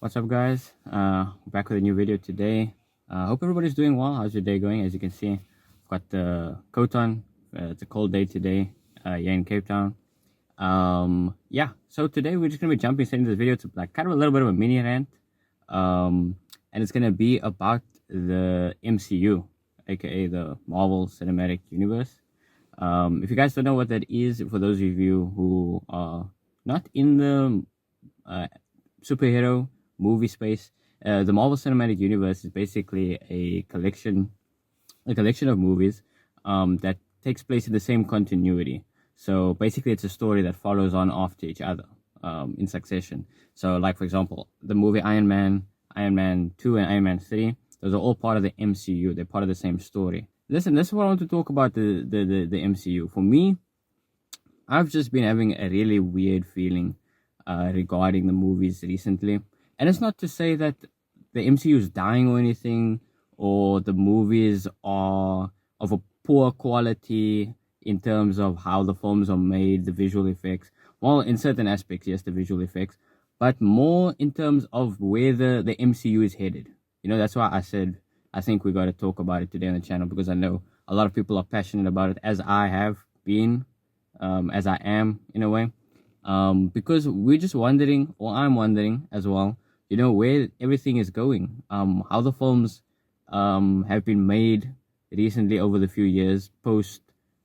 What's up, guys? Back with a new video today. Hope everybody's doing well. How's your day going? As you can see, I've got the coat on. It's a cold day today here in Cape Town. Yeah, so today we're just going to be jumping straight into the video to like kind of a little bit of a mini rant. And it's going to be about the MCU, aka the Marvel Cinematic Universe. If you guys don't know what that is, for those of you who are not in the superhero movie space, the Marvel Cinematic Universe is basically a collection of movies that takes place in the same continuity. So basically, it's a story that follows on after each other in succession. So, like for example, the movie Iron Man, Iron Man 2, and Iron Man 3. Those are all part of the MCU. They're part of the same story. Listen, this is what I want to talk about the MCU. For me, I've just been having a really weird feeling regarding the movies recently. And it's not to say that the MCU is dying or anything, or the movies are of a poor quality in terms of how the films are made, the visual effects. Well, in certain aspects, yes, the visual effects, but more in terms of where the MCU is headed. You know, that's why I said I think we got to talk about it today on the channel, because I know a lot of people are passionate about it, as I have been, as I am in a way. Because we're just wondering, or I'm wondering as well, you know, where everything is going, how the films have been made recently over the few years post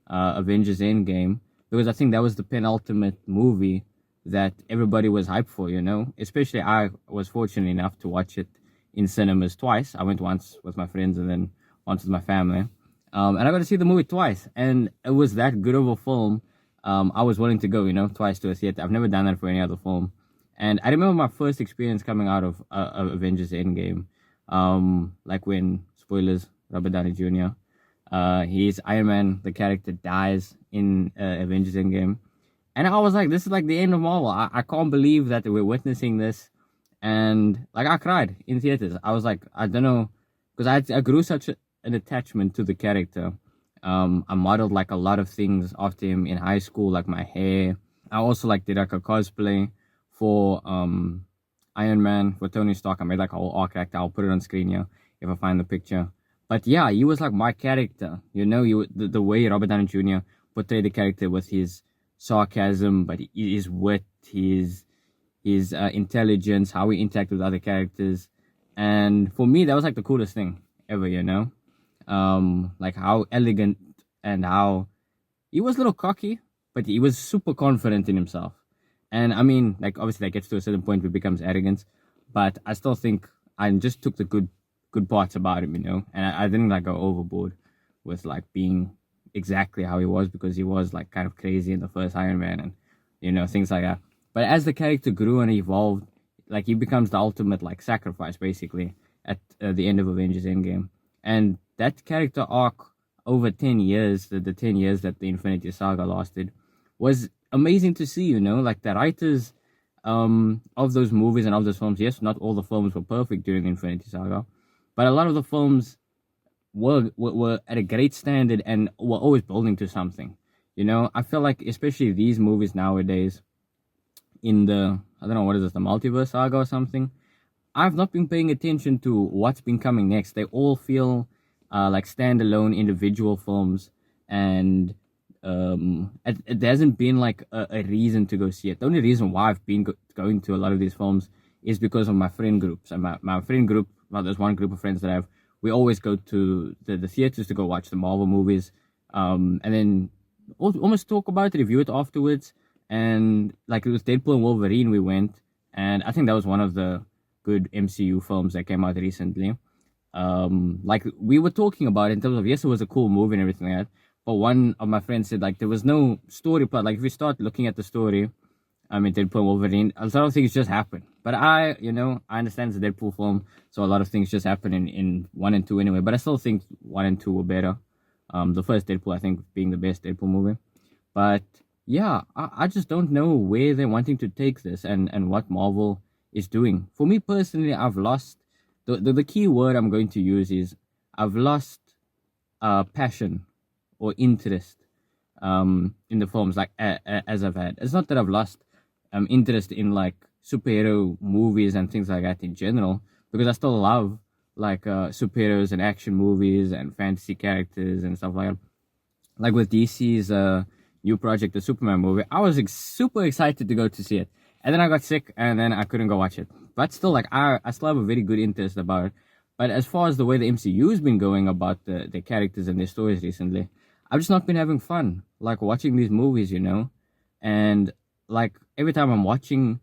Avengers Endgame, because I think that was the penultimate movie that everybody was hyped for, you know, especially I was fortunate enough to watch it in cinemas twice. I went once with my friends and then once with my family. And I got to see the movie twice, and it was that good of a film. I was willing to go, you know, twice to a theater. I've never done that for any other film. And I remember my first experience coming out of Avengers Endgame, like when, spoilers, Robert Downey Jr., he's Iron Man, the character dies in Avengers Endgame. And I was like, this is like the end of Marvel. I can't believe that we're witnessing this. And like, I cried in theaters. I was like, I don't know, because I grew such an attachment to the character. I modeled like a lot of things after him in high school, like my hair. I also like did like a cosplay for Iron Man, for Tony Stark. I made like a whole arc actor. I'll put it on screen here if I find the picture. But yeah, he was like my character. You know, the way Robert Downey Jr. portrayed the character with his sarcasm, but his wit, his intelligence, how he interacted with other characters. And for me, that was like the coolest thing ever, you know? Like how elegant, and how he was a little cocky, but he was super confident in himself. And I mean, like obviously that gets to a certain point where it becomes arrogance, but I still think I just took the good parts about him, you know, and I didn't like go overboard with like being exactly how he was, because he was like kind of crazy in the first Iron Man, and you know, things like that. But as the character grew and evolved, like he becomes the ultimate like sacrifice basically at the end of Avengers Endgame. And that character arc over 10 years, the 10 years that the Infinity Saga lasted, was amazing to see, you know, like the writers of those movies and of those films, yes, not all the films were perfect during the Infinity Saga, but a lot of the films were at a great standard and were always building to something. You know, I feel like especially these movies nowadays, in the, I don't know, what is this, the multiverse saga or something, I've not been paying attention to what's been coming next. They all feel like standalone individual films, and it hasn't been like a reason to go see it. The only reason why I've been going to a lot of these films is because of my friend groups. And my friend group, well, there's one group of friends that I have, we always go to the theaters to go watch the Marvel movies, and then almost talk about it, review it afterwards. And like it was Deadpool and Wolverine, we went, and I think that was one of the good MCU films that came out recently. Like we were talking about it in terms of, yes, it was a cool movie and everything like that, but one of my friends said like there was no story plot. Like if you start looking at the story, I mean Deadpool and Wolverine, a lot of things just happen. But I understand it's a Deadpool film, so a lot of things just happen in 1 and 2 anyway. But I still think 1 and 2 were better. The first Deadpool, I think, being the best Deadpool movie. But yeah, I just don't know where they're wanting to take this, and what Marvel is doing. For me personally, I've lost the key word I'm going to use is I've lost passion or interest in the films, like as I've had. It's not that I've lost interest in like superhero movies and things like that in general, because I still love like superheroes and action movies and fantasy characters and stuff like that. Like with DC's new project, the Superman movie, I was super excited to go to see it, and then I got sick, and then I couldn't go watch it. But still, like I still have a very good interest about it. But as far as the way the MCU's been going about the characters and their stories recently, I've just not been having fun, like watching these movies, you know, and like every time I'm watching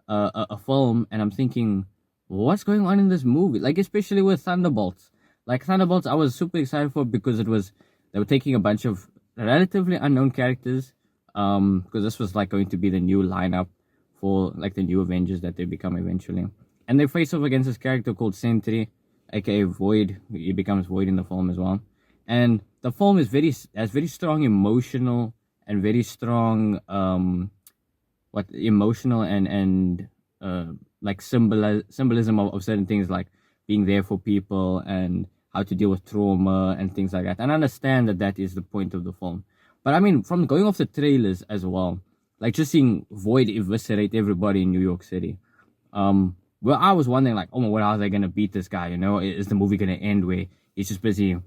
a film and I'm thinking, what's going on in this movie? Like especially with Thunderbolts. Like Thunderbolts, I was super excited for because they were taking a bunch of relatively unknown characters, because this was like going to be the new lineup for like the new Avengers that they become eventually, and they face off against this character called Sentry, aka Void. He becomes Void in the film as well, and the film is has very strong emotional and very strong what emotional and like symbolism of certain things, like being there for people and how to deal with trauma and things like that. And I understand that that is the point of the film, but I mean, from going off the trailers as well, like just seeing Void eviscerate everybody in New York City, well, I was wondering like, oh my, what, how are they gonna beat this guy? You know, is the movie gonna end where he's just busy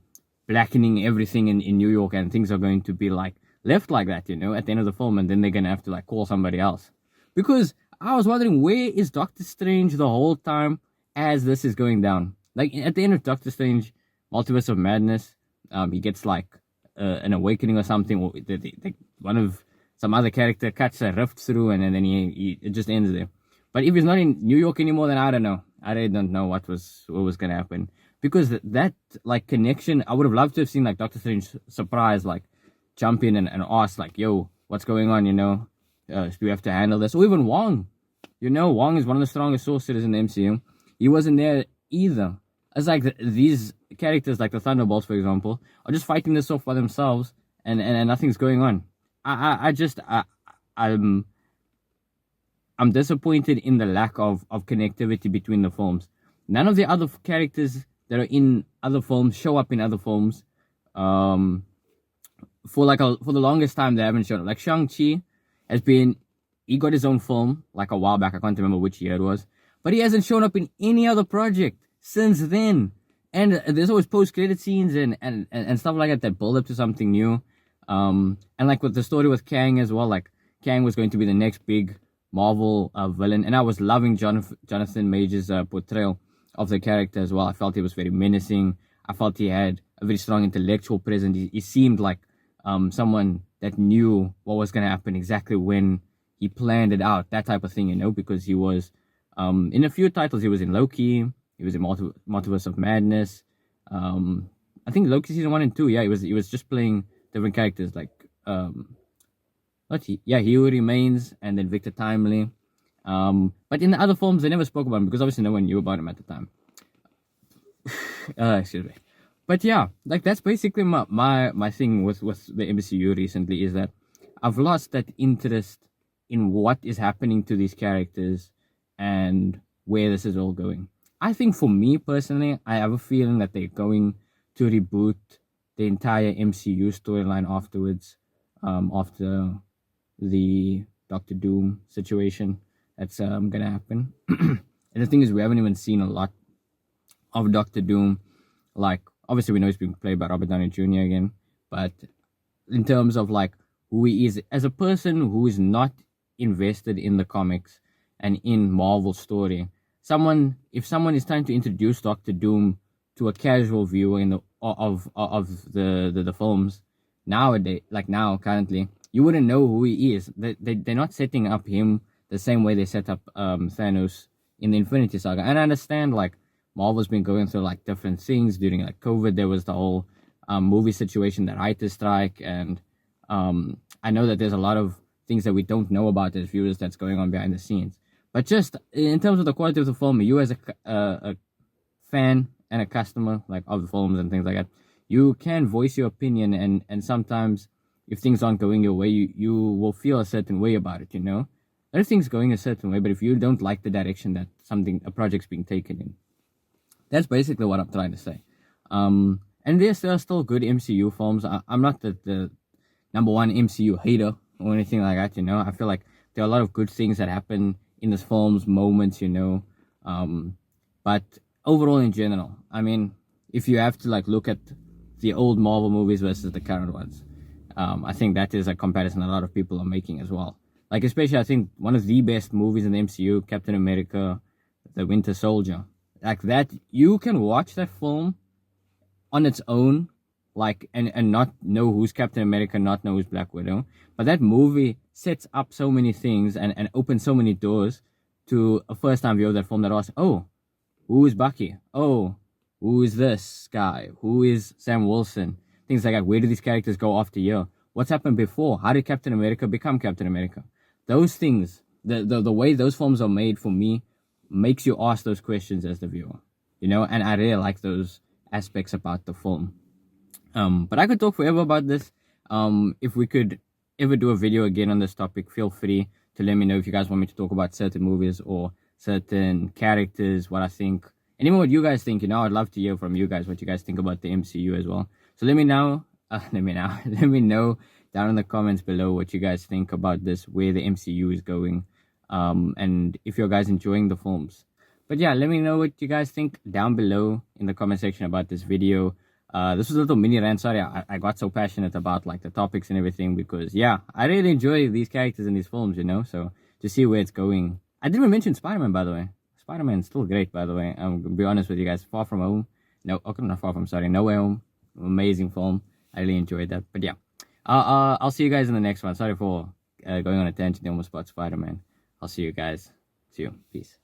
blackening everything in New York and things are going to be like left like that, you know, at the end of the film, and then they're gonna have to like call somebody else? Because I was wondering, where is Doctor Strange the whole time as this is going down? Like at the end of Doctor Strange, Multiverse of Madness, he gets like an awakening or something, or one of some other character cuts a rift through, and then he it just ends there. But if he's not in New York anymore, then I don't know. I really don't know what was gonna happen, because that like connection, I would have loved to have seen like Doctor Strange surprise, like jump in and ask like, yo, what's going on? You know, do we have to handle this? Or even Wong. You know, Wong is one of the strongest sorcerers in the MCU. He wasn't there either. It's like these characters, like the Thunderbolts, for example, are just fighting this off by themselves, and nothing's going on. I'm disappointed in the lack of connectivity between the films. None of the other characters that are in other films show up in other films. For the longest time, they haven't shown up. Like Shang-Chi he got his own film like a while back. I can't remember which year it was, but he hasn't shown up in any other project since then. And there's always post-credit scenes and stuff like that build up to something new. And like with the story with Kang as well, like Kang was going to be the next big Marvel villain, and I was loving Jonathan Majors' portrayal of the character as well. I felt he was very menacing. I felt he had a very strong intellectual presence. He seemed like someone that knew what was going to happen exactly when he planned it out, that type of thing, you know, because he was in a few titles. He was in Loki, he was in Multiverse of Madness. I think Loki season 1 and 2. Yeah, he was just playing different characters like He Who Remains and then Victor Timely. But in the other films, they never spoke about him because obviously no one knew about him at the time. Excuse me. But yeah, like that's basically my thing with the MCU recently, is that I've lost that interest in what is happening to these characters and where this is all going. I think for me personally, I have a feeling that they're going to reboot the entire MCU storyline afterwards, after the Doctor Doom situation that's gonna happen. And the thing is, we haven't even seen a lot of Doctor Doom. Like, obviously we know he's being played by Robert Downey Jr. again, but in terms of like who he is as a person who is not invested in the comics and in Marvel story, if someone is trying to introduce Doctor Doom to a casual viewer of the films nowadays, like now currently, you wouldn't know who he is. They're not setting up him the same way they set up Thanos in the Infinity Saga. And I understand like Marvel's been going through like different things during like COVID. There was the whole movie situation, the writer's strike, and I know that there's a lot of things that we don't know about as viewers that's going on behind the scenes. But just in terms of the quality of the film, you as a fan and a customer like of the films and things like that, you can voice your opinion, and sometimes if things aren't going your way, you will feel a certain way about it, you know? Everything's going a certain way, but if you don't like the direction that a project's being taken in, that's basically what I'm trying to say. And there are still good MCU films. I'm not the number one MCU hater or anything like that, you know? I feel like there are a lot of good things that happen in the films, moments, you know. But overall, in general, I mean, if you have to like look at the old Marvel movies versus the current ones, I think that is a comparison a lot of people are making as well. Like, especially, I think one of the best movies in the MCU, Captain America, The Winter Soldier. Like that, you can watch that film on its own, like, and not know who's Captain America, not know who's Black Widow. But that movie sets up so many things and opens so many doors to a first time viewer of that film that asks, oh, who is Bucky? Oh, who is this guy? Who is Sam Wilson? Things like that. Where do these characters go after here? What's happened before? How did Captain America become Captain America? Those things, the way those films are made for me, makes you ask those questions as the viewer, you know, and I really like those aspects about the film. But I could talk forever about this. If we could ever do a video again on this topic, feel free to let me know if you guys want me to talk about certain movies or certain characters, what I think, and even what you guys think. You know, I'd love to hear from you guys what you guys think about the MCU as well. So let me know. Let me know down in the comments below what you guys think about this, where the MCU is going, and if you guys enjoying the films. But yeah, let me know what you guys think down below in the comment section about this video. This was a little mini rant. Sorry, I got so passionate about like the topics and everything because yeah, I really enjoy these characters in these films, you know. So to see where it's going, I didn't even mention Spider-Man, by the way. Spider-Man is still great, by the way. I'm gonna be honest with you guys. Far From Home, no, okay, not Far From. Sorry, No Way Home, amazing film. I really enjoyed that. But yeah, I'll see you guys in the next one. Sorry for going on a tangent almost about Spider-Man. I'll see you guys. See you. Peace.